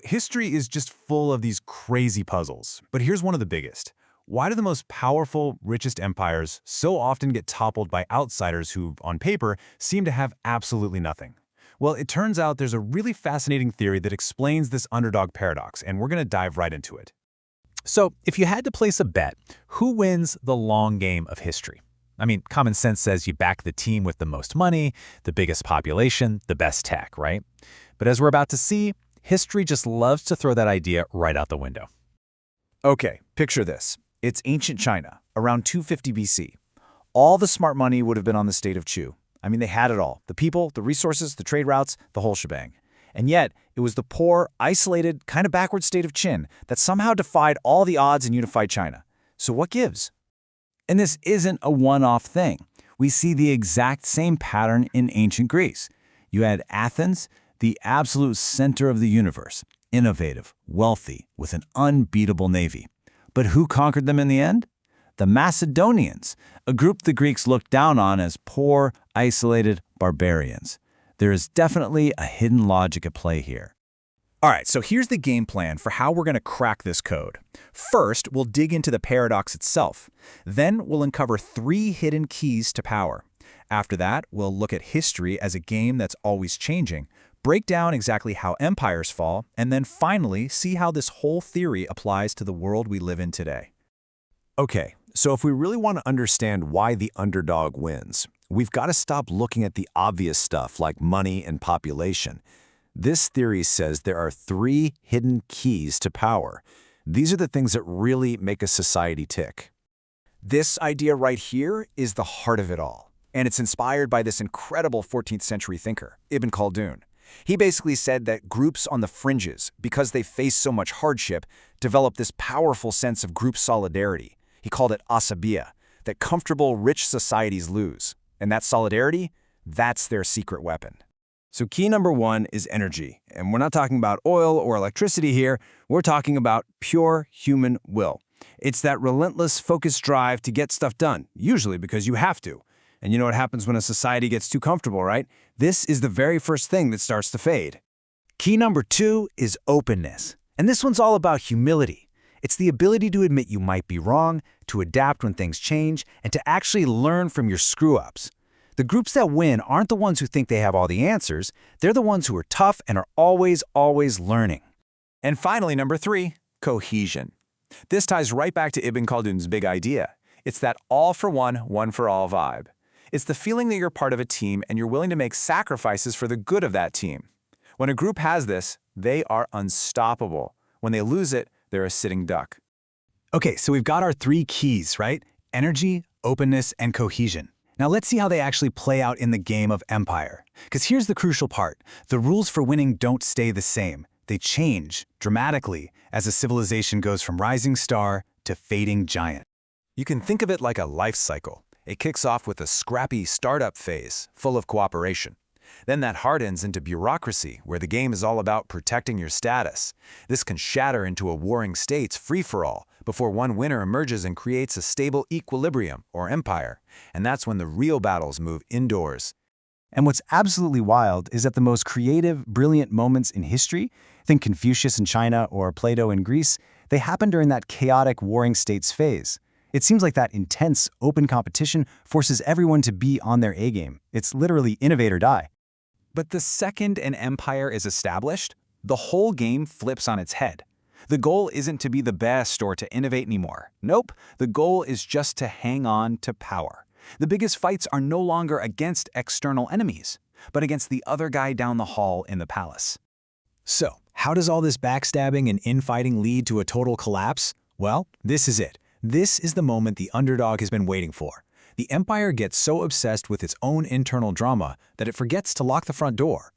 History is just full of these crazy puzzles, but here's one of the biggest. Why do the most powerful, richest empires so often get toppled by outsiders who, on paper, seem to have absolutely nothing? Well, it turns out there's a really fascinating theory that explains this underdog paradox, and we're going to dive right into it. So, if you had to place a bet, who wins the long game of history? I mean, common sense says you back the team with the most money, the biggest population, the best tech, right? But as we're about to see, history just loves to throw that idea right out the window. Okay, picture this. It's ancient China, around 250 BC. All the smart money would have been on the state of Chu. I mean, they had it all. The people, the resources, the trade routes, the whole shebang. And yet, it was the poor, isolated, kind of backward state of Qin that somehow defied all the odds and unified China. So what gives? And this isn't a one-off thing. We see the exact same pattern in ancient Greece. You had Athens, the absolute center of the universe, innovative, wealthy, with an unbeatable navy. But who conquered them in the end? The Macedonians, a group the Greeks looked down on as poor, isolated barbarians. There is definitely a hidden logic at play here. All right, so here's the game plan for how we're going to crack this code. First, we'll dig into the paradox itself. Then we'll uncover 3 hidden keys to power. After that, we'll look at history as a game that's always changing, break down exactly how empires fall, and then finally see how this whole theory applies to the world we live in today. Okay, so if we really want to understand why the underdog wins, we've got to stop looking at the obvious stuff like money and population. This theory says there are 3 hidden keys to power. These are the things that really make a society tick. This idea right here is the heart of it all, and it's inspired by this incredible 14th century thinker, Ibn Khaldun. He basically said that groups on the fringes, because they face so much hardship, develop this powerful sense of group solidarity. He called it asabiya, that comfortable, rich societies lose. And that solidarity, that's their secret weapon. So key number 1 is energy. And we're not talking about oil or electricity here. We're talking about pure human will. It's that relentless, focused drive to get stuff done, usually because you have to. And you know what happens when a society gets too comfortable, right? This is the very first thing that starts to fade. Key number 2 is openness. And this one's all about humility. It's the ability to admit you might be wrong, to adapt when things change, and to actually learn from your screw-ups. The groups that win aren't the ones who think they have all the answers. They're the ones who are tough and are always learning. And finally, number 3, cohesion. This ties right back to Ibn Khaldun's big idea. It's that all for one, one for all vibe. It's the feeling that you're part of a team and you're willing to make sacrifices for the good of that team. When a group has this, they are unstoppable. When they lose it, they're a sitting duck. Okay, so we've got our 3 keys, right? Energy, openness, and cohesion. Now let's see how they actually play out in the game of empire. Because here's the crucial part. The rules for winning don't stay the same. They change dramatically as a civilization goes from rising star to fading giant. You can think of it like a life cycle. It kicks off with a scrappy startup phase, full of cooperation. Then that hardens into bureaucracy, where the game is all about protecting your status. This can shatter into a warring state's free-for-all, before one winner emerges and creates a stable equilibrium, or empire. And that's when the real battles move indoors. And what's absolutely wild is that the most creative, brilliant moments in history, think Confucius in China or Plato in Greece, they happen during that chaotic warring states phase. It seems like that intense, open competition forces everyone to be on their A-game. It's literally innovate or die. But the second an empire is established, the whole game flips on its head. The goal isn't to be the best or to innovate anymore. Nope, the goal is just to hang on to power. The biggest fights are no longer against external enemies, but against the other guy down the hall in the palace. So, how does all this backstabbing and infighting lead to a total collapse? Well, this is it. This is the moment the underdog has been waiting for. The empire gets so obsessed with its own internal drama that it forgets to lock the front door.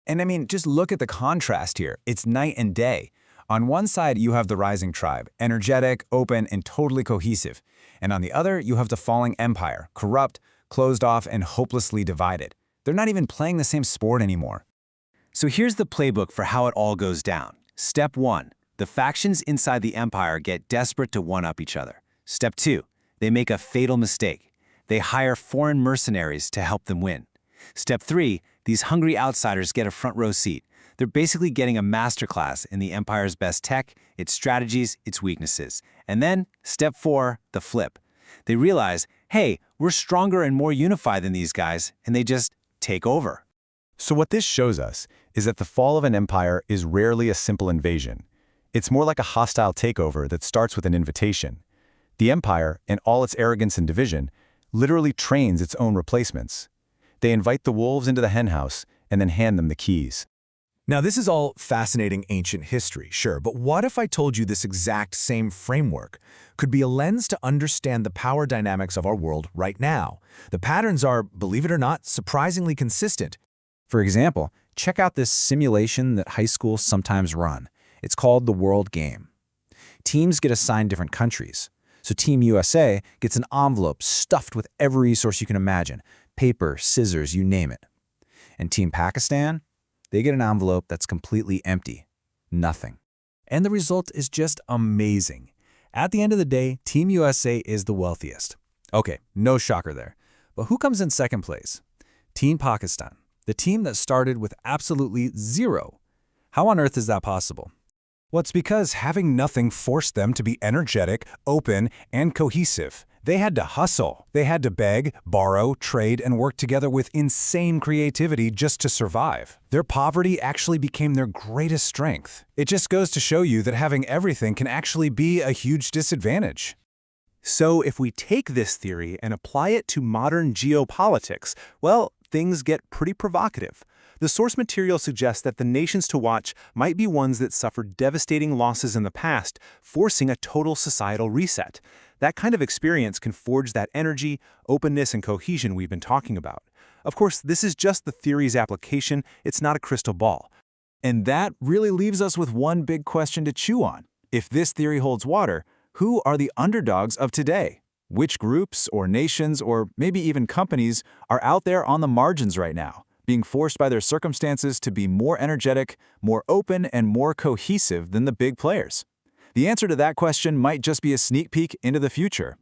And I mean, just look at the contrast here. It's night and day. On one side, you have the rising tribe, energetic, open, and totally cohesive. And on the other, you have the falling empire, corrupt, closed off, and hopelessly divided. They're not even playing the same sport anymore. So here's the playbook for how it all goes down. Step 1. The factions inside the empire get desperate to one-up each other. Step 2. They make a fatal mistake. They hire foreign mercenaries to help them win. Step 3. These hungry outsiders get a front row seat. They're basically getting a masterclass in the empire's best tech, its strategies, its weaknesses. And then, step 4, the flip. They realize, hey, we're stronger and more unified than these guys, and they just take over. So what this shows us is that the fall of an empire is rarely a simple invasion. It's more like a hostile takeover that starts with an invitation. The empire, in all its arrogance and division, literally trains its own replacements. They invite the wolves into the henhouse and then hand them the keys. Now, this is all fascinating ancient history, sure, but what if I told you this exact same framework could be a lens to understand the power dynamics of our world right now? The patterns are, believe it or not, surprisingly consistent. For example, check out this simulation that high schools sometimes run. It's called the World Game. Teams get assigned different countries. So Team USA gets an envelope stuffed with every resource you can imagine, paper, scissors, you name it. And Team Pakistan? They get an envelope that's completely empty. Nothing. And the result is just amazing. At the end of the day, Team USA is the wealthiest. Okay, no shocker there. But who comes in second place? Team Pakistan, the team that started with absolutely zero. How on earth is that possible? Well, it's because having nothing forced them to be energetic, open, and cohesive. They had to hustle. They had to beg, borrow, trade, and work together with insane creativity just to survive. Their poverty actually became their greatest strength. It just goes to show you that having everything can actually be a huge disadvantage. So if we take this theory and apply it to modern geopolitics, well, things get pretty provocative. The source material suggests that the nations to watch might be ones that suffered devastating losses in the past, forcing a total societal reset. That kind of experience can forge that energy, openness, and cohesion we've been talking about. Of course, this is just the theory's application, it's not a crystal ball. And that really leaves us with one big question to chew on. If this theory holds water, who are the underdogs of today? Which groups or nations or maybe even companies are out there on the margins right now, being forced by their circumstances to be more energetic, more open, and more cohesive than the big players? The answer to that question might just be a sneak peek into the future.